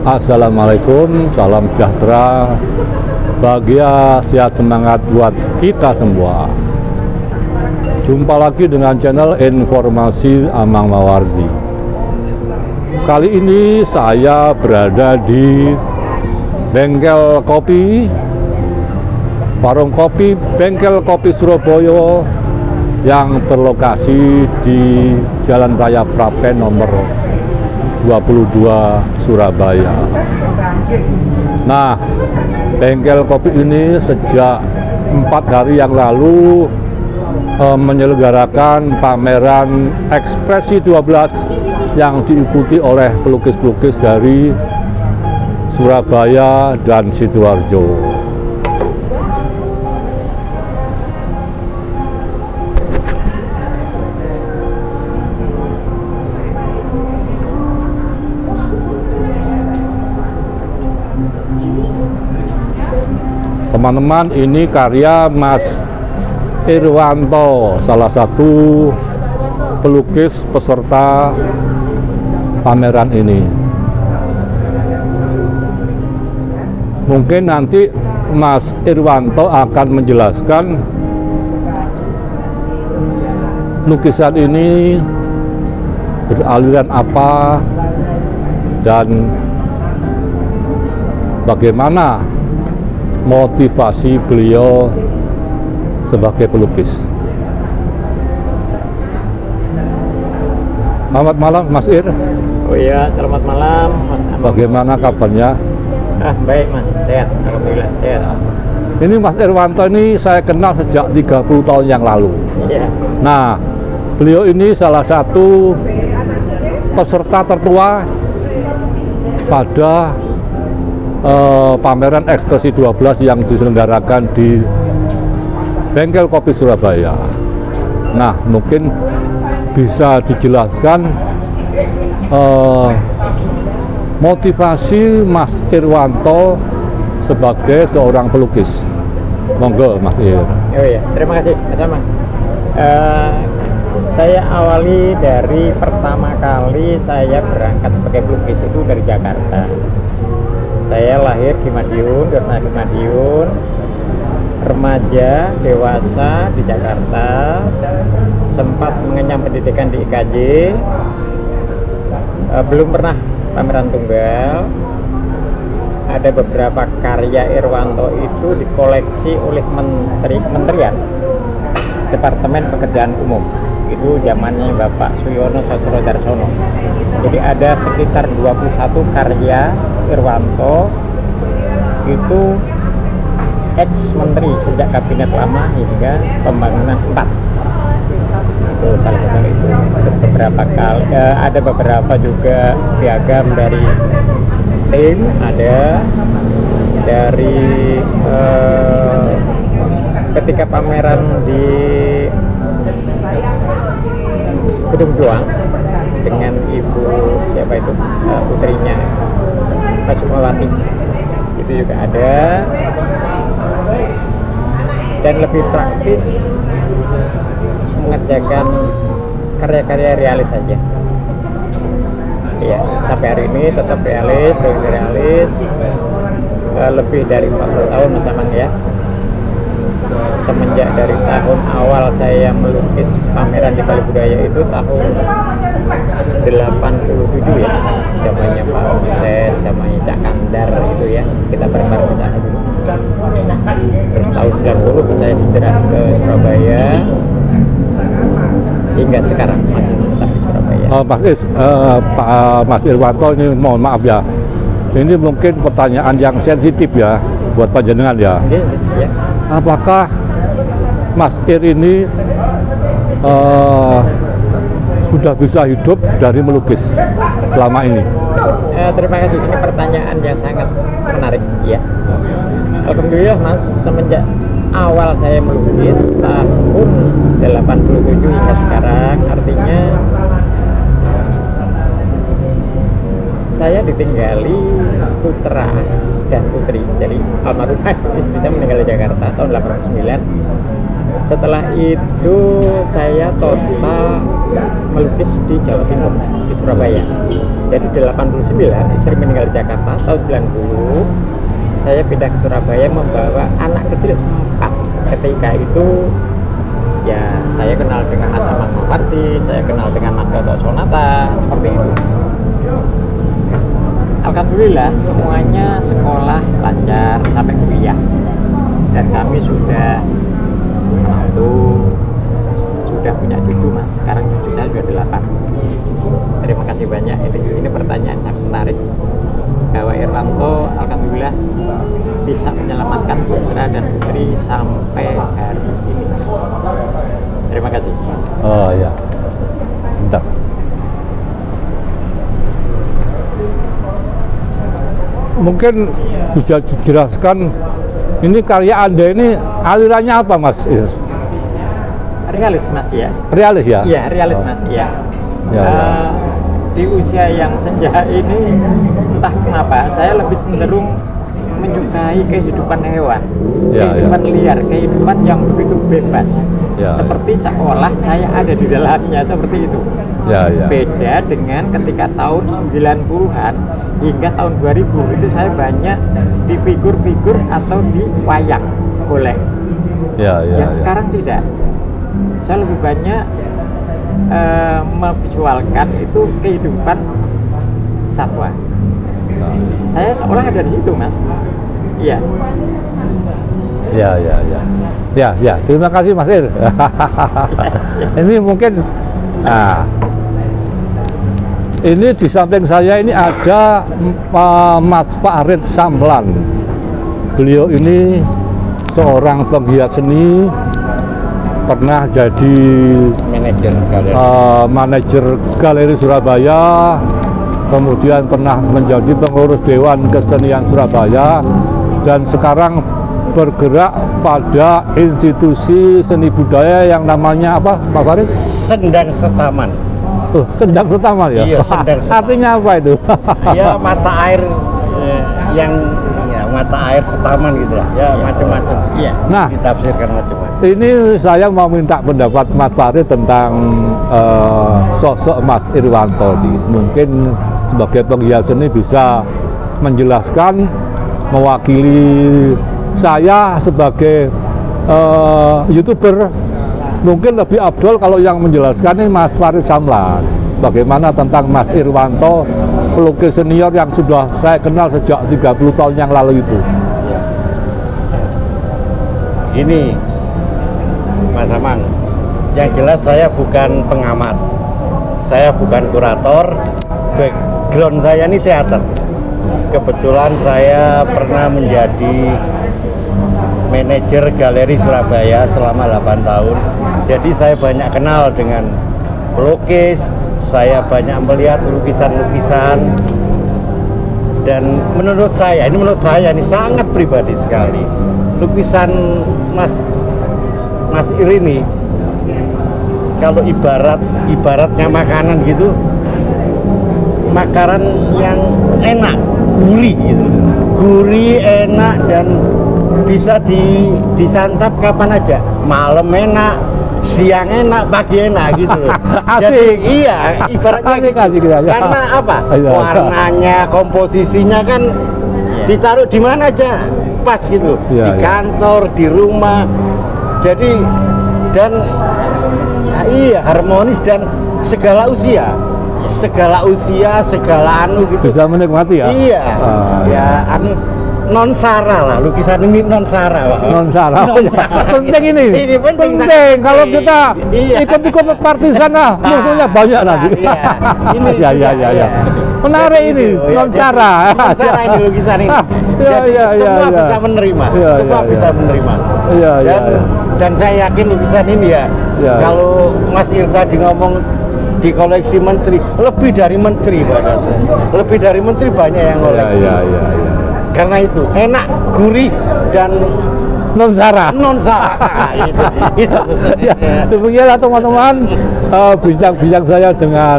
Assalamualaikum, salam sejahtera, bahagia, sehat, semangat buat kita semua. Jumpa lagi dengan channel Informasi Amang Mawardi. Kali ini saya berada di bengkel kopi, warung kopi, bengkel kopi Surabaya yang berlokasi di Jalan Raya Prapen nomor 22 Surabaya. Nah, bengkel kopi ini sejak 4 hari yang lalu menyelenggarakan pameran Ekspresi 12 yang diikuti oleh pelukis-pelukis dari Surabaya dan Sidoarjo. Teman-teman, ini karya Mas Irwanto, salah satu pelukis peserta pameran ini. Mungkin nanti Mas Irwanto akan menjelaskan lukisan ini beraliran apa dan bagaimana motivasi beliau sebagai pelukis. Selamat malam Mas Ir. Oh iya, selamat malam Mas Amang. Bagaimana kabarnya? Baik Mas, sehat, alhamdulillah sehat. Ini Mas Irwanto ini saya kenal sejak 30 tahun yang lalu. Iya. Nah, beliau ini salah satu peserta tertua pada pameran Ekspresi 12 yang diselenggarakan di bengkel kopi Surabaya. Nah, mungkin bisa dijelaskan motivasi Mas Irwanto sebagai seorang pelukis. Monggo Mas Ir. Oh iya, terima kasih Mas Amang. Saya awali dari pertama kali saya berangkat sebagai pelukis itu dari Jakarta. Saya lahir di Madiun, di Madiun, remaja, dewasa di Jakarta, sempat mengenyam pendidikan di IKJ, belum pernah pameran tunggal. Ada beberapa karya Irwanto itu dikoleksi oleh Kementerian Departemen Pekerjaan Umum. Itu zamannya Bapak Suyono Sosrodarsono. Jadi ada sekitar 21 karya Irwanto itu ex-menteri sejak kabinet lama hingga pembangunan 4. Itu salah satu itu. Beberapa kali ada beberapa juga piagam dari tim, ada dari ketika pameran di Gedung Juang dengan ibu siapa itu putrinya Mas Sukolati, itu juga ada. Dan lebih praktis mengerjakan karya-karya realis saja. Ya, sampai hari ini tetap realis, lebih dari 40 tahun Mas Amang ya. Semenjak dari tahun awal saya melukis pameran di Bali Budaya itu tahun 87 ya, zamannya Pak Moses, zamannya Cak Kandar itu ya, kita bareng-bareng di sana dulu. Terus tahun 90 saya hijrah ke Surabaya hingga sekarang masih tetap di Surabaya. Mas Irwanto, ini mohon maaf ya, ini mungkin pertanyaan yang sensitif ya buat panjenengan ya. Ya. Apakah Mas Ir ini sudah bisa hidup dari melukis selama ini? Terima kasih, ini pertanyaan yang sangat menarik ya. Alhamdulillah Mas, semenjak awal saya melukis tahun 87 hingga sekarang, artinya saya ditinggali putra dan putri. Jadi almarhumah istri saya meninggal di Jakarta tahun 89. Setelah itu saya total melukis di Jawa Timur, di Surabaya. Jadi 89 istri meninggal di Jakarta, tahun 90 saya pindah ke Surabaya membawa anak kecil 4. Ketika itu ya saya kenal dengan Mas Amang Mawardi, saya kenal dengan Mas Gatot Sonata, seperti itu. Alhamdulillah semuanya sekolah lancar sampai kuliah, dan kami sudah menantu, sudah punya cucu Mas. Sekarang cucu saya sudah 8. Terima kasih banyak. Ini pertanyaan sangat menarik, bahwa Irwanto alhamdulillah bisa menyelamatkan putra dan putri sampai hari ini. Terima kasih. Oh ya, bentar. Mungkin bisa dijelaskan ini karya Anda ini alirannya apa, Mas? Realis Mas ya? Realis ya? Iya, realis Mas ya. Ya, ya. Di usia yang senja ini entah kenapa saya lebih cenderung menyukai kehidupan hewan, Ya, kehidupan liar, kehidupan yang begitu bebas, Ya, seperti seolah saya ada di dalamnya, seperti itu. Ya, ya. Beda dengan ketika tahun 90-an hingga tahun 2000 itu saya banyak di figur-figur atau di wayang golek. Ya, ya, Yang ya. sekarang tidak. Saya lebih banyak memvisualkan itu kehidupan satwa. Saya seolah ada di situ, Mas. Iya. Ya, ya, ya. Ya, ya. Terima kasih, Mas Ir. Ini mungkin, nah, ini di samping saya ini ada Mas Farid Samlan. Beliau ini seorang penggiat seni, pernah jadi manajer galeri Surabaya, kemudian pernah menjadi pengurus Dewan Kesenian Surabaya, dan sekarang bergerak pada institusi seni budaya yang namanya apa, Pak Farid? Sendang Setaman. Sendang Setaman ya? Iya, Sendang Setaman. Artinya apa itu? Ya mata air yang ya mata air Setaman gitu lah. Ya macam-macam. Iya. Nah, Ditafsirkan macam-macam. ini saya mau minta pendapat Mas Farid tentang sosok Mas Irwanto. Mungkin sebagai penggiat seni bisa menjelaskan, mewakili saya sebagai YouTuber. Mungkin lebih afdol kalau yang menjelaskan ini Mas Farid Samlan. Bagaimana tentang Mas Irwanto, pelukis senior yang sudah saya kenal sejak 30 tahun yang lalu itu. Ini Mas Amang, yang jelas saya bukan pengamat, saya bukan kurator, background saya ini teater. Kebetulan saya pernah menjadi manajer galeri Surabaya selama 8 tahun. Jadi saya banyak kenal dengan pelukis, saya banyak melihat lukisan-lukisan, dan menurut saya ini sangat pribadi sekali. Lukisan Mas Ir ini kalau ibaratnya makanan gitu, makanan yang enak, gurih gitu, gurih, enak, dan bisa disantap kapan aja, malam enak, siang enak, pagi enak gitu loh. Jadi iya, ibaratnya Asik, gitu. ya. Karena apa? Iya. Warnanya, komposisinya kan ditaruh di mana aja pas gitu, Iya, di iya. kantor, di rumah. Jadi dan iya harmonis, dan segala usia, segala anu gitu. Bisa menikmati ya? Iya, Ya. anu non sara lah, lukisan ini non sara, Pak. Non Sarah. Non Sarah. Penting ini. Ini penting. Kalau kita Iya. ikut-ikut partisan lah, musuhnya banyak nanti. Iya. Ini Ya, ya, ya, ya. Menarik Jadi ini, gitu, ya. non Sarah. Non sara ini lukisan ini. Iya, Jadi iya, iya, semua iya. bisa menerima, Iya, semua iya, bisa iya. menerima. Iya, iya, Dan iya. dan saya yakin lukisan ini ya, Iya. kalau Mas Ir tadi ngomong di koleksi menteri, lebih dari menteri pada saya. Lebih dari menteri banyak yang Iya, koleksi. iya, iya. Karena itu enak, gurih, dan Non Sarah. non sara. Itu. Ya, demikianlah teman-teman bincang-bincang saya dengan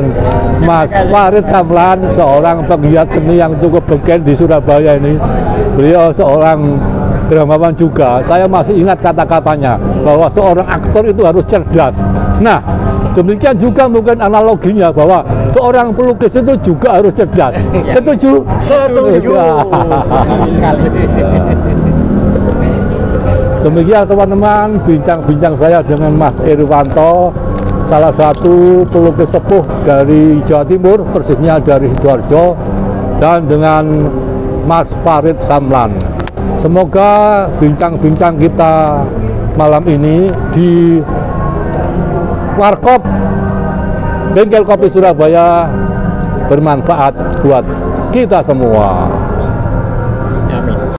Mas Farid Samlan, seorang penggiat seni yang cukup beken di Surabaya ini. Beliau seorang dramawan juga, saya masih ingat kata-katanya bahwa seorang aktor itu harus cerdas. Nah, demikian juga mungkin analoginya bahwa seorang pelukis itu juga harus cerdas. Setuju? Setuju. Ya. Bagus sekali. Demikian teman-teman bincang-bincang saya dengan Mas Irwanto, salah satu pelukis sepuh dari Jawa Timur, persisnya dari Sidoarjo, dan dengan Mas Farid Samlan. Semoga bincang-bincang kita malam ini di Warkop Bengkel Kopi Surabaya bermanfaat buat kita semua.